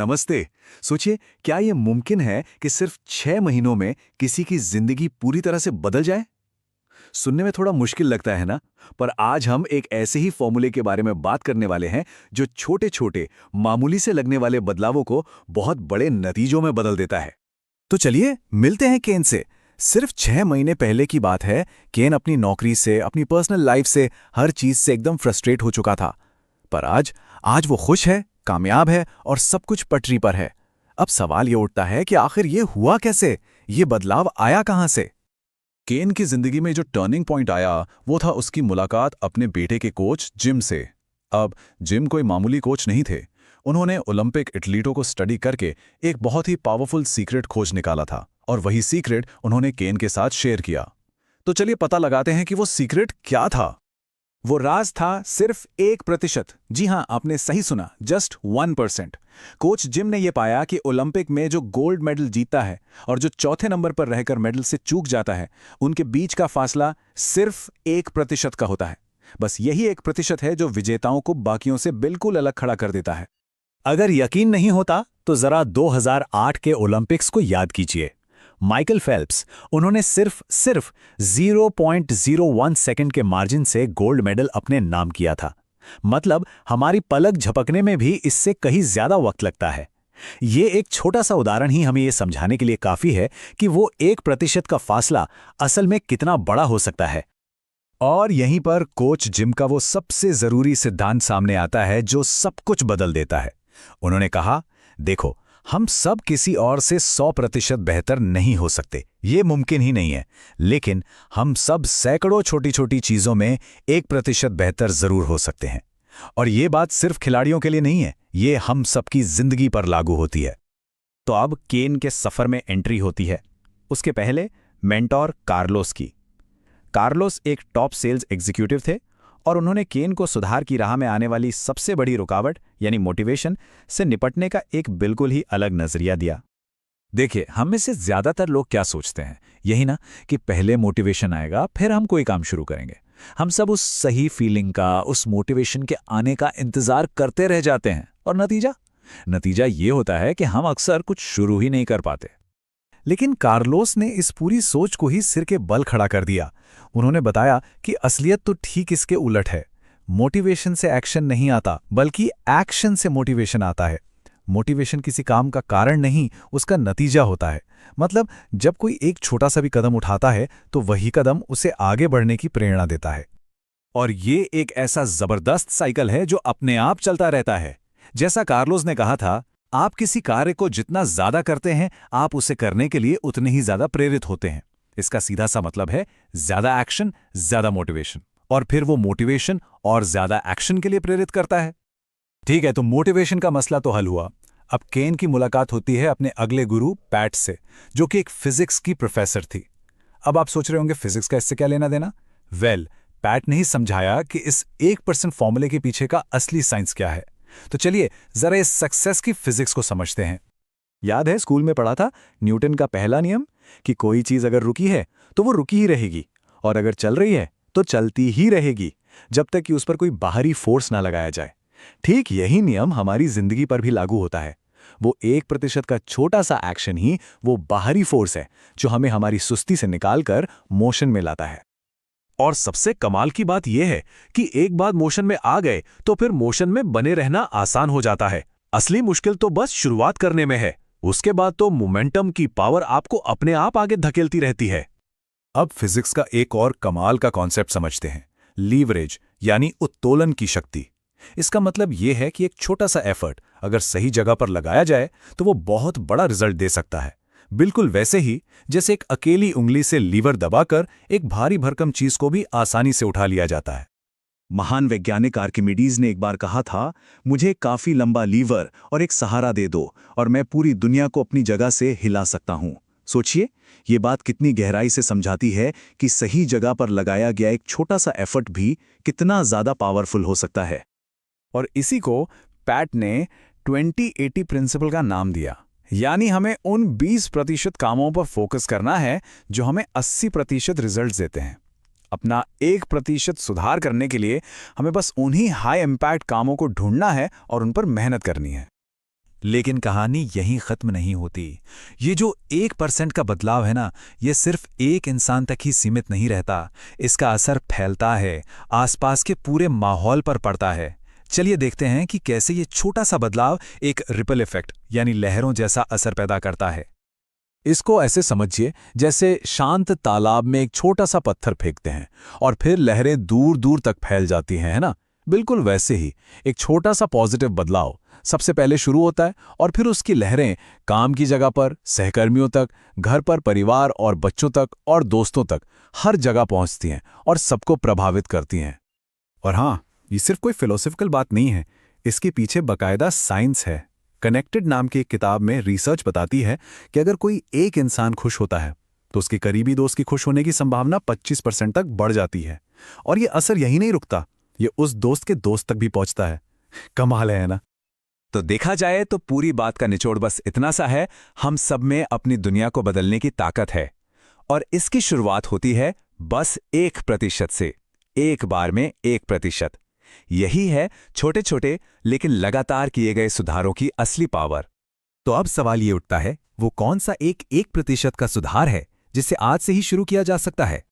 नमस्ते। सोचिए, क्या ये मुमकिन है कि सिर्फ 6 महीनों में किसी की जिंदगी पूरी तरह से बदल जाए? सुनने में थोड़ा मुश्किल लगता है ना? पर आज हम एक ऐसे ही फॉर्मूले के बारे में बात करने वाले हैं जो छोटे-छोटे, मामूली से लगने वाले बदलावों को बहुत बड़े नतीजों में बदल देता है। तो चलिए मिलते हैं केन से। सिर्फ 6 महीने पहले की बात है। केन अपनी नौकरी से, अपनी पर्सनल लाइफ से, हर चीज से एकदम फ्रस्ट्रेट हो चुका था। पर आज आज वो खुश है, कामयाब है और सब कुछ पटरी पर है। अब सवाल ये उठता है कि आखिर ये हुआ कैसे? ये बदलाव आया कहां से? केन की जिंदगी में जो टर्निंग पॉइंट आया वो था उसकी मुलाकात अपने बेटे के कोच जिम से। अब जिम कोई मामूली कोच नहीं थे। उन्होंने ओलंपिक एथलीटों को स्टडी करके एक बहुत ही पावरफुल सीक्रेट खोज निकाला था और वही सीक्रेट उन्होंने केन के साथ शेयर किया। तो चलिए पता लगाते हैं कि वो सीक्रेट क्या था। वो राज था सिर्फ 1%। जी हां, आपने सही सुना, जस्ट 1%। कोच जिम ने यह पाया कि ओलंपिक में जो गोल्ड मेडल जीतता है और जो चौथे नंबर पर रहकर मेडल से चूक जाता है, उनके बीच का फासला सिर्फ 1% का होता है। बस यही 1% है जो विजेताओं को बाकियों से बिल्कुल अलग खड़ा कर देता है। अगर यकीन नहीं होता तो जरा 2008 के ओलंपिक्स को याद कीजिए। माइकल फेल्प्स, उन्होंने सिर्फ 0.01 सेकंड के मार्जिन से गोल्ड मेडल अपने नाम किया था। मतलब हमारी पलक झपकने में भी इससे कहीं ज्यादा वक्त लगता है। ये एक छोटा सा उदाहरण ही हमें ये समझाने के लिए काफी है कि वो 1% का फासला असल में कितना बड़ा हो सकता है। और यहीं पर कोच जिम का वो सबसे जरूरी सिद्धांत सामने आता है जो सब कुछ बदल देता है। उन्होंने कहा, देखो, हम सब किसी और से 100% बेहतर नहीं हो सकते, ये मुमकिन ही नहीं है। लेकिन हम सब सैकड़ों छोटी छोटी चीजों में 1% बेहतर जरूर हो सकते हैं। और ये बात सिर्फ खिलाड़ियों के लिए नहीं है, ये हम सबकी जिंदगी पर लागू होती है। तो अब केन के सफर में एंट्री होती है। उसके पहले मेंटोर कार्लोस की। कार्लोस एक टॉप सेल्स एग्जीक्यूटिव थे और उन्होंने केन को सुधार की राह में आने वाली सबसे बड़ी रुकावट यानी मोटिवेशन से निपटने का एक बिल्कुल ही अलग नजरिया दिया। देखिए, हम में से ज्यादातर लोग क्या सोचते हैं, यही ना, कि पहले मोटिवेशन आएगा फिर हम कोई काम शुरू करेंगे। हम सब उस सही फीलिंग का, उस मोटिवेशन के आने का इंतजार करते रह जाते हैं और नतीजा ये होता है कि हम अक्सर कुछ शुरू ही नहीं कर पाते। लेकिन कार्लोस ने इस पूरी सोच को ही सिर के बल खड़ा कर दिया। उन्होंने बताया कि असलियत तो ठीक इसके उलट है। मोटिवेशन से एक्शन नहीं आता, बल्कि एक्शन से मोटिवेशन आता है। मोटिवेशन किसी काम का कारण नहीं, उसका नतीजा होता है। मतलब जब कोई एक छोटा सा भी कदम उठाता है तो वही कदम उसे आगे बढ़ने की प्रेरणा देता है। और ये एक ऐसा जबरदस्त साइकिल है जो अपने आप चलता रहता है। जैसा कार्लोस ने कहा था, आप किसी कार्य को जितना ज्यादा करते हैं, आप उसे करने के लिए उतने ही ज्यादा प्रेरित होते हैं। इसका सीधा सा मतलब है ज्यादा एक्शन, ज्यादा मोटिवेशन, और फिर वो मोटिवेशन और ज्यादा एक्शन के लिए प्रेरित करता है। ठीक है, तो मोटिवेशन का मसला तो हल हुआ। अब केन की मुलाकात होती है अपने अगले गुरु पैट से, जो कि एक फिजिक्स की प्रोफेसर थी। अब आप सोच रहे होंगे, फिजिक्स का इससे क्या लेना देना? पैट ने ही समझाया कि इस 1% फॉर्मूले के पीछे का असली साइंस क्या है। तो चलिए जरा इस सक्सेस की फिजिक्स को समझते हैं। याद है, स्कूल में पढ़ा था न्यूटन का पहला नियम, कि कोई चीज अगर रुकी है तो वो रुकी ही रहेगी, और अगर चल रही है तो चलती ही रहेगी, जब तक कि उस पर कोई बाहरी फोर्स ना लगाया जाए। ठीक यही नियम हमारी जिंदगी पर भी लागू होता है। वो 1% का छोटा सा एक्शन ही वो बाहरी फोर्स है जो हमें हमारी सुस्ती से निकालकर मोशन में लाता है। और सबसे कमाल की बात यह है कि एक बार मोशन में आ गए तो फिर मोशन में बने रहना आसान हो जाता है। असली मुश्किल तो बस शुरुआत करने में है। उसके बाद तो मोमेंटम की पावर आपको अपने आप आगे धकेलती रहती है। अब फिजिक्स का एक और कमाल का कॉन्सेप्ट समझते हैं, लीवरेज यानी उत्तोलन की शक्ति। इसका मतलब यह है कि एक छोटा सा एफर्ट अगर सही जगह पर लगाया जाए तो वो बहुत बड़ा रिजल्ट दे सकता है। बिल्कुल वैसे ही जैसे एक अकेली उंगली से लीवर दबाकर एक भारी भरकम चीज को भी आसानी से उठा लिया जाता है। महान वैज्ञानिक आर्किमिडीज ने एक बार कहा था, मुझे काफी लंबा लीवर और एक सहारा दे दो और मैं पूरी दुनिया को अपनी जगह से हिला सकता हूं। सोचिए, ये बात कितनी गहराई से समझाती है कि सही जगह पर लगाया गया एक छोटा सा एफर्ट भी कितना ज्यादा पावरफुल हो सकता है। और इसी को पैट ने 20-80 प्रिंसिपल का नाम दिया। यानी हमें उन 20% कामों पर फोकस करना है जो हमें 80% रिजल्ट्स देते हैं। अपना 1% सुधार करने के लिए हमें बस उन्हीं हाई इम्पैक्ट कामों को ढूंढना है और उन पर मेहनत करनी है। लेकिन कहानी यहीं खत्म नहीं होती। ये जो 1% का बदलाव है ना, ये सिर्फ एक इंसान तक ही सीमित नहीं रहता। इसका असर फैलता है, आसपास के पूरे माहौल पर पड़ता है। चलिए देखते हैं कि कैसे ये छोटा सा बदलाव एक रिपल इफेक्ट यानी लहरों जैसा असर पैदा करता है। इसको ऐसे समझिए जैसे शांत तालाब में एक छोटा सा पत्थर फेंकते हैं और फिर लहरें दूर दूर तक फैल जाती हैं, है ना? बिल्कुल वैसे ही एक छोटा सा पॉजिटिव बदलाव सबसे पहले शुरू होता है और फिर उसकी लहरें काम की जगह पर, सहकर्मियों तक, घर पर परिवार और बच्चों तक और दोस्तों तक हर जगह पहुंचती हैं और सबको प्रभावित करती हैं। और हाँ, ये सिर्फ कोई फिलोसॉफिकल बात नहीं है, इसके पीछे बकायदा साइंस है। कनेक्टेड नाम की एक किताब में रिसर्च बताती है कि अगर कोई एक इंसान खुश होता है तो उसके करीबी दोस्त की खुश होने की संभावना 25% तक बढ़ जाती है। और ये असर यही नहीं रुकता, ये उस दोस्त के दोस्त तक भी पहुंचता है। कमाल है ना? तो देखा जाए तो पूरी बात का निचोड़ बस इतना सा है, हम सब में अपनी दुनिया को बदलने की ताकत है। और इसकी शुरुआत होती है बस 1% से, एक बार में 1%। यही है छोटे छोटे लेकिन लगातार किए गए सुधारों की असली पावर। तो अब सवाल ये उठता है, वो कौन सा 1% का सुधार है जिसे आज से ही शुरू किया जा सकता है?